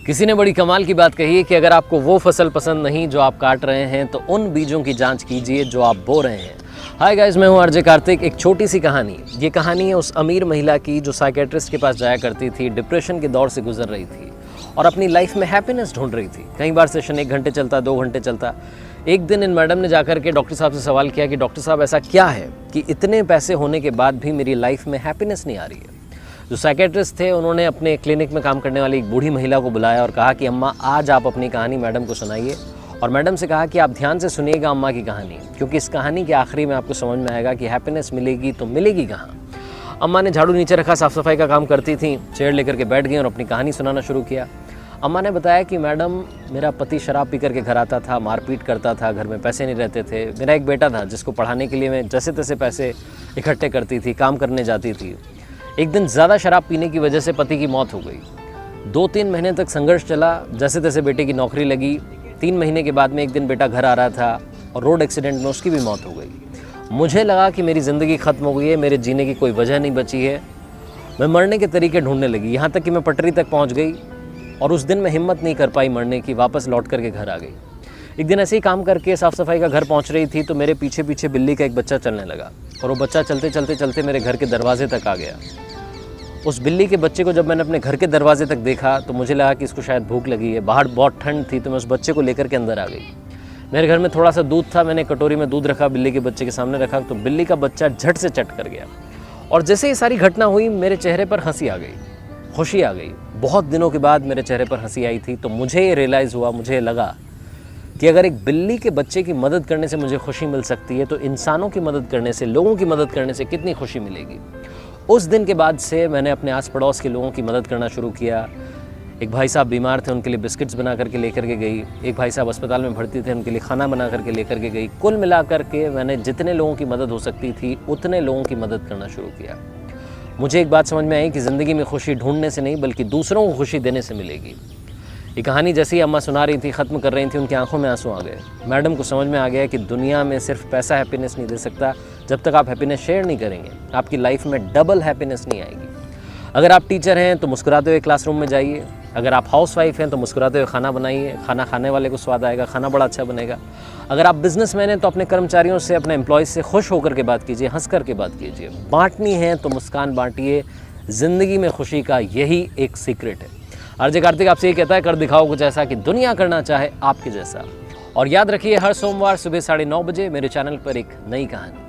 किसी ने बड़ी कमाल की बात कही है कि अगर आपको वो फसल पसंद नहीं जो आप काट रहे हैं तो उन बीजों की जांच कीजिए जो आप बो रहे हैं। हाय गाइस, मैं हूं आरजे कार्तिक। एक छोटी सी कहानी। ये कहानी है उस अमीर महिला की जो साइकेट्रिस्ट के पास जाया करती थी, डिप्रेशन के दौर से गुजर रही थी और अपनी लाइफ में हैप्पीनेस ढूंढ रही थी। कई बार सेशन 1 घंटे चलता, 2 घंटे चलता। एक दिन इन मैडम ने जाकर के डॉक्टर साहब से सवाल किया कि डॉक्टर साहब ऐसा क्या है कि इतने पैसे होने के बाद भी मेरी लाइफ में हैप्पीनेस नहीं आ रही है। जो साइकेट्रिस्ट थे उन्होंने अपने क्लिनिक में काम करने वाली एक बूढ़ी महिला को बुलाया और कहा कि अम्मा, आज आप अपनी कहानी मैडम को सुनाइए। और मैडम से कहा कि आप ध्यान से सुनिएगा अम्मा की कहानी, क्योंकि इस कहानी के आखिरी में आपको समझ में आएगा कि हैप्पीनेस मिलेगी तो मिलेगी कहाँ। अम्मा ने झाड़ू नीचे रखा, साफ़ सफाई का काम करती थी, चेयर लेकर के बैठ गई और अपनी कहानी सुनाना शुरू किया। अम्मा ने बताया कि मैडम, मेरा पति शराब पी करके घर आता था, मारपीट करता था, घर में पैसे नहीं रहते थे। मेरा एक बेटा था जिसको पढ़ाने के लिए मैं जैसे तैसे पैसे इकट्ठे करती थी, काम करने जाती थी। एक दिन ज़्यादा शराब पीने की वजह से पति की मौत हो गई। 2-3 महीने तक संघर्ष चला, जैसे तैसे बेटे की नौकरी लगी। 3 महीने के बाद में एक दिन बेटा घर आ रहा था और रोड एक्सीडेंट में उसकी भी मौत हो गई। मुझे लगा कि मेरी ज़िंदगी ख़त्म हो गई है, मेरे जीने की कोई वजह नहीं बची है। मैं मरने के तरीके ढूंढने लगी, यहाँ तक कि मैं पटरी तक पहुँच गई और उस दिन मैं हिम्मत नहीं कर पाई मरने की, वापस लौट करके घर आ गई। एक दिन ऐसे ही काम करके साफ़ सफाई का घर पहुँच रही थी तो मेरे पीछे पीछे बिल्ली का एक बच्चा चलने लगा और वो बच्चा चलते चलते चलते मेरे घर के दरवाजे तक आ गया। उस बिल्ली के बच्चे को जब मैंने अपने घर के दरवाजे तक देखा तो मुझे लगा कि इसको शायद भूख लगी है। बाहर बहुत ठंड थी तो मैं उस बच्चे को लेकर के अंदर आ गई। मेरे घर में थोड़ा सा दूध था, मैंने कटोरी में दूध रखा, बिल्ली के बच्चे के सामने रखा तो बिल्ली का बच्चा झट से चट कर गया। और जैसे ये सारी घटना हुई मेरे चेहरे पर हंसी आ गई, खुशी आ गई। बहुत दिनों के बाद मेरे चेहरे पर हंसी आई थी तो मुझे ये रियलाइज़ हुआ, मुझे लगा कि अगर एक बिल्ली के बच्चे की मदद करने से मुझे खुशी मिल सकती है तो इंसानों की मदद करने से, लोगों की मदद करने से कितनी खुशी मिलेगी। उस दिन के बाद से मैंने अपने आस पड़ोस के लोगों की मदद करना शुरू किया। एक भाई साहब बीमार थे, उनके लिए बिस्किट्स बना करके लेकर के गई। एक भाई साहब अस्पताल में भर्ती थे, उनके लिए खाना बना करके लेकर के गई। कुल मिला करके मैंने जितने लोगों की मदद हो सकती थी उतने लोगों की मदद करना शुरू किया। मुझे एक बात समझ में आई कि ज़िंदगी में खुशी ढूंढने से नहीं बल्कि दूसरों को खुशी देने से मिलेगी। ये कहानी जैसे ही अम्मा सुना रही थी, ख़त्म कर रही थी, उनकी आंखों में आंसू आ गए। मैडम को समझ में आ गया कि दुनिया में सिर्फ पैसा हैप्पीनेस नहीं दे सकता। जब तक आप हैप्पीनेस शेयर नहीं करेंगे आपकी लाइफ में डबल हैप्पीनेस नहीं आएगी। अगर आप टीचर हैं तो मुस्कुराते हुए क्लासरूम में जाइए। अगर आप हाउसवाइफ हैं तो मुस्कुराते हुए खाना बनाइए, खाना खाने वाले को स्वाद आएगा, खाना बड़ा अच्छा बनेगा। अगर आप बिजनेसमैन हैं तो अपने कर्मचारियों से, अपने एम्प्लॉयज़ से खुश होकर के बात कीजिए, हंस कर के बात कीजिए। बांटनी है तो मुस्कान बांटिए। ज़िंदगी में खुशी का यही एक सीक्रेट है। आरजे कार्तिक आपसे ये कहता है, कर दिखाओ कुछ ऐसा कि दुनिया करना चाहे आपके जैसा। और याद रखिए, हर सोमवार सुबह 9:30 बजे मेरे चैनल पर एक नई कहानी।